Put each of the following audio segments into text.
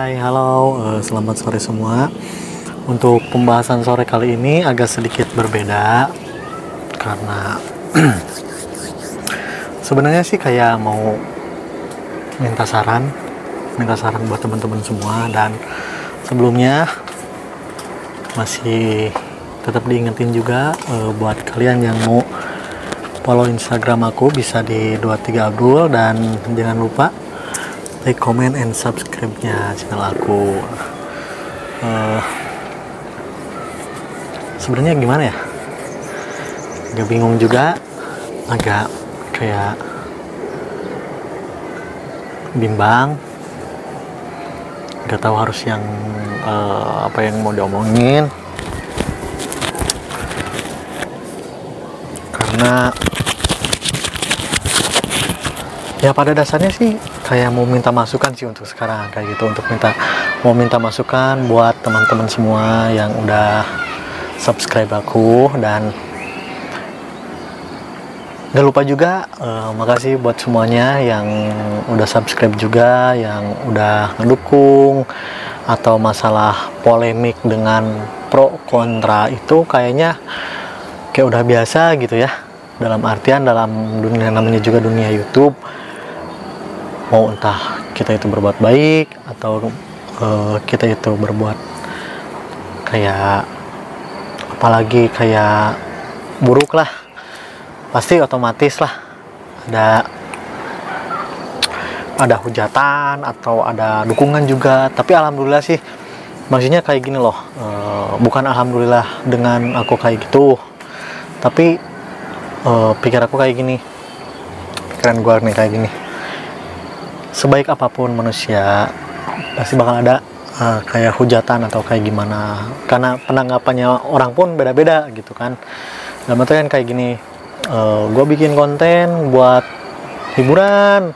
Hai, halo, selamat sore semua. Untuk pembahasan sore kali ini agak sedikit berbeda karena sebenarnya sih kayak mau minta saran buat teman-teman semua, dan sebelumnya masih tetap diingetin juga buat kalian yang mau follow Instagram aku bisa di 23 Abdul, dan jangan lupa like, comment, and subscribe-nya channel aku. Sebenarnya gimana ya? Agak bingung juga, agak kayak bimbang, gak tahu harus yang apa yang mau diomongin, karena ya pada dasarnya sih kayak mau minta masukan sih untuk sekarang kayak gitu, untuk mau minta masukan buat teman-teman semua yang udah subscribe aku, dan gak lupa juga makasih buat semuanya yang udah subscribe juga, yang udah ngedukung. Atau masalah polemik dengan pro kontra itu kayaknya kayak udah biasa gitu ya, dalam artian dalam dunia namanya juga dunia YouTube. Mau entah kita itu berbuat baik atau kita itu berbuat kayak apalagi kayak buruk lah, pasti otomatis lah ada hujatan atau ada dukungan juga. Tapi alhamdulillah sih, maksudnya kayak gini loh, bukan alhamdulillah dengan aku kayak gitu, tapi pikir aku kayak gini, pikiran gue nih kayak gini, sebaik apapun manusia pasti bakal ada kayak hujatan atau kayak gimana, karena penanggapannya orang pun beda-beda gitu kan. Dalam artian kayak gini, gue bikin konten buat hiburan,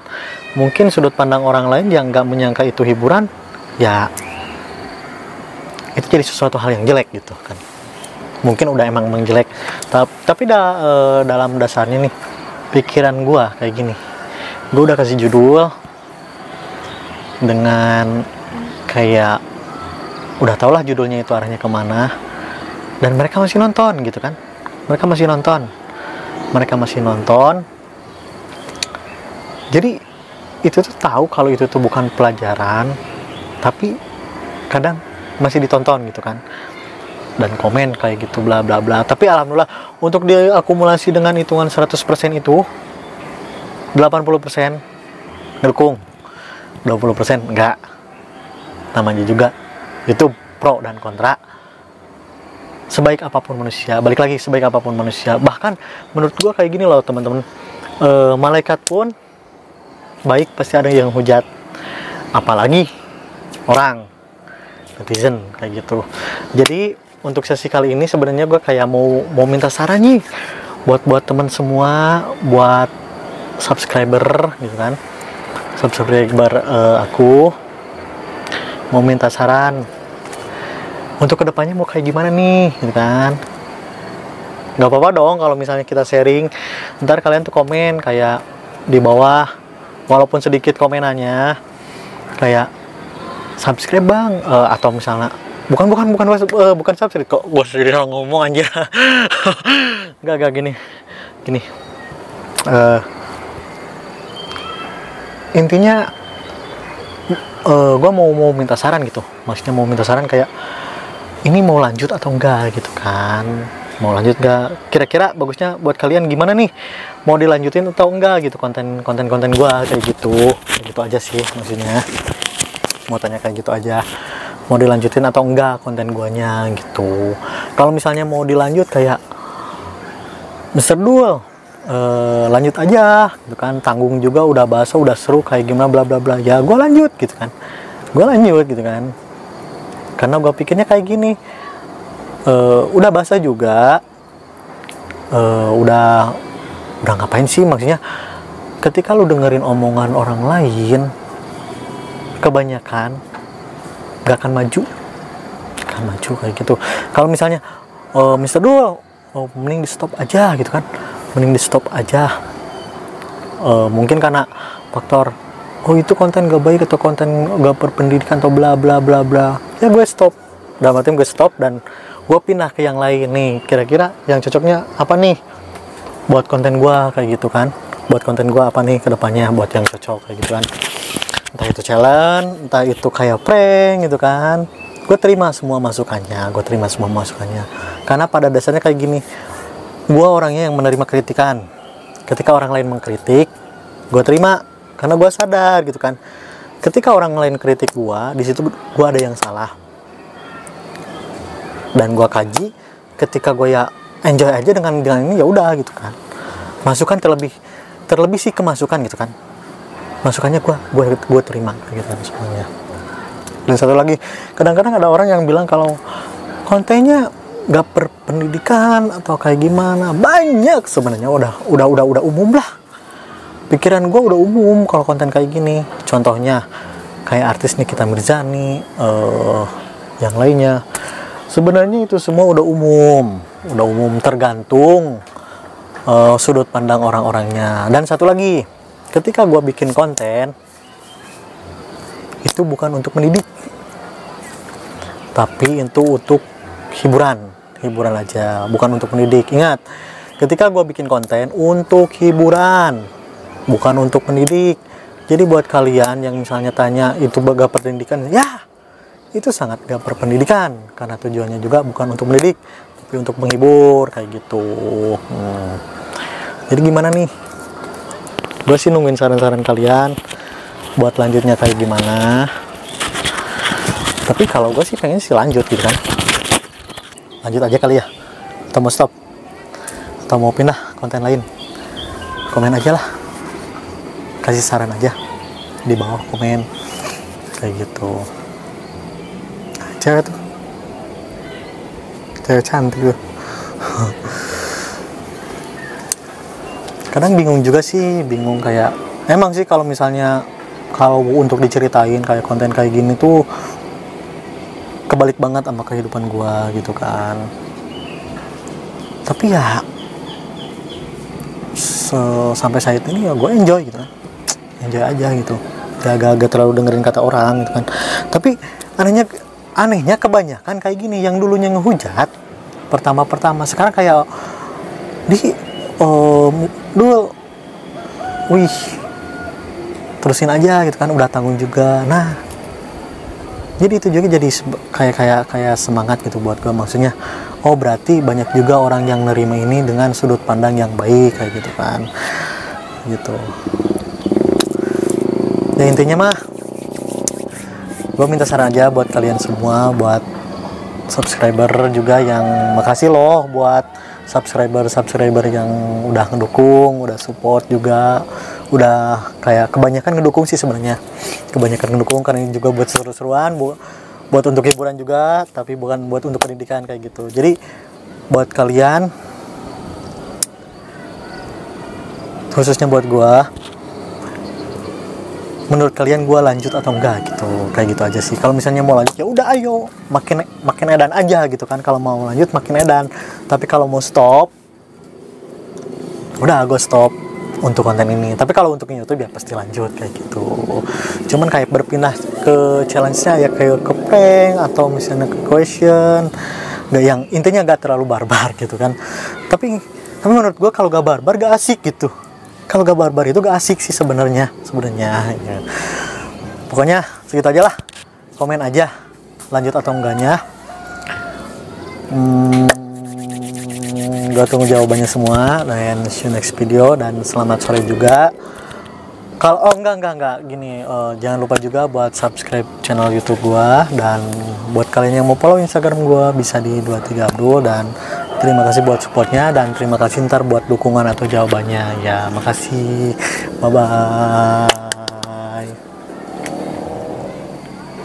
mungkin sudut pandang orang lain yang nggak menyangka itu hiburan, ya itu jadi sesuatu hal yang jelek gitu kan. Mungkin udah emang jelek, tapi dalam dasarnya nih, pikiran gue kayak gini, gue udah kasih judul dengan kayak udah tau lah judulnya itu arahnya kemana, dan mereka masih nonton gitu kan. Mereka masih nonton, jadi itu tuh tahu kalau itu tuh bukan pelajaran, tapi kadang masih ditonton gitu kan, dan komen kayak gitu bla bla bla. Tapi alhamdulillah untuk diakumulasi dengan hitungan 100% itu 80% ngedukung, 20% enggak. Namanya juga YouTube pro dan kontra. Sebaik apapun manusia, balik lagi, sebaik apapun manusia, bahkan menurut gua kayak gini loh teman-teman, malaikat pun baik pasti ada yang hujat, apalagi orang netizen kayak gitu. Jadi untuk sesi kali ini sebenarnya gua kayak mau minta saran nih buat teman semua, buat subscriber gitu kan, subscriber aku, mau minta saran untuk kedepannya mau kayak gimana nih gitu kan. Gak apa-apa dong kalau misalnya kita sharing, ntar kalian tuh komen kayak di bawah, walaupun sedikit komenannya kayak subscribe bang, atau misalnya bukan subscribe kok, gue sendiri ngomong anjir. Gak gini intinya gue mau minta saran gitu, maksudnya mau minta saran kayak ini mau lanjut atau enggak gitu kan. Mau lanjut enggak, kira-kira bagusnya buat kalian gimana nih, mau dilanjutin atau enggak gitu konten gue kayak gitu aja sih. Maksudnya mau tanya kayak gitu aja, mau dilanjutin atau enggak konten guanya gitu. Kalau misalnya mau dilanjut kayak Mr. Duel, lanjut aja gitu kan, tanggung juga, udah bahasa, udah seru kayak gimana bla bla bla, ya gue lanjut gitu kan, karena gue pikirnya kayak gini, udah bahasa juga, udah ngapain sih, maksudnya ketika lu dengerin omongan orang lain kebanyakan gak akan maju kayak gitu. Kalau misalnya Mr. Duel, mending di stop aja gitu kan, mungkin karena faktor oh itu konten gak baik atau konten gak berpendidikan atau bla bla bla bla, ya gue stop. Dalam artian gue stop dan gue pindah ke yang lain nih, kira-kira yang cocoknya apa nih buat konten gue kayak gitu kan, buat konten gue apa nih kedepannya buat yang cocok kayak gitu kan, entah itu challenge, entah itu kayak prank gitu kan. Gue terima semua masukannya, karena pada dasarnya kayak gini, gue orangnya yang menerima kritikan. Ketika orang lain mengkritik, gue terima karena gue sadar gitu kan, ketika orang lain kritik gue, di situ gue ada yang salah dan gue kaji. Ketika gue ya enjoy aja dengan ini, ya udah gitu kan. Masukan terlebih sih kemasukan gitu kan, masukannya gue terima gitu kan semuanya. Dan satu lagi, kadang-kadang ada orang yang bilang kalau kontennya gak berpendidikan atau kayak gimana. Banyak sebenarnya udah umum lah. Pikiran gue udah umum kalau konten kayak gini. Contohnya kayak artis Nikita Mirzani, yang lainnya. Sebenarnya itu semua udah umum tergantung sudut pandang orang-orangnya. Dan satu lagi, ketika gue bikin konten itu bukan untuk mendidik, tapi itu untuk hiburan aja, bukan untuk mendidik. Ingat, ketika gue bikin konten untuk hiburan, bukan untuk mendidik. Jadi buat kalian yang misalnya tanya itu gak berpendidikan, ya itu sangat gak berpendidikan, karena tujuannya juga bukan untuk mendidik tapi untuk menghibur kayak gitu. Jadi gimana nih, gue sih nungguin saran-saran kalian buat lanjutnya kayak gimana. Tapi kalau gue sih pengen sih lanjut gitu kan, lanjut aja kali ya, atau mau stop, atau mau pindah konten lain. Komen aja lah, kasih saran aja di bawah komen kayak gitu. Cewek tuh, cewek cantik tuh. Kadang bingung juga sih, kayak emang sih kalau misalnya kalau untuk diceritain kayak konten kayak gini tuh kebalik banget sama kehidupan gua gitu kan. Tapi ya sampai saat ini ya gue enjoy gitu kan, enjoy aja gitu, gak terlalu dengerin kata orang gitu kan. Tapi anehnya kebanyakan kayak gini, yang dulunya ngehujat pertama sekarang kayak dulu wih terusin aja gitu kan, udah tanggung juga. Nah jadi itu juga jadi kayak semangat gitu buat gue, maksudnya oh berarti banyak juga orang yang nerima ini dengan sudut pandang yang baik kayak gitu kan, gitu ya. Intinya mah gue minta saran aja buat kalian semua, buat subscriber juga yang makasih loh buat subscriber yang udah ngedukung, udah support juga, udah kayak kebanyakan ngedukung sih sebenarnya, karena ini juga buat seru-seruan, buat untuk hiburan juga, tapi bukan buat untuk pendidikan kayak gitu. Jadi buat kalian, khususnya buat gua, menurut kalian gue lanjut atau enggak gitu, kayak gitu aja sih. Kalau misalnya mau lanjut ya udah ayo, makin edan aja gitu kan. Kalau mau lanjut makin edan, tapi kalau mau stop, udah gue stop untuk konten ini. Tapi kalau untuk YouTube ya pasti lanjut kayak gitu. Cuman kayak berpindah ke challenge-nya ya kayak ke prank atau misalnya ke question, nggak yang intinya nggak terlalu barbar gitu kan. Tapi menurut gue kalau gak barbar gak asik gitu. Kalau gak barbar itu gak asik sih sebenarnya ya. Pokoknya segitu aja lah, komen aja lanjut atau enggaknya. Gue tunggu jawabannya semua, dan see you next video, dan selamat sore juga. Kalau enggak gini, jangan lupa juga buat subscribe channel YouTube gua, dan buat kalian yang mau follow Instagram gua bisa di 23 Abdul. Dan terima kasih buat supportnya, dan terima kasih ntar buat dukungan atau jawabannya ya. Makasih, bye bye.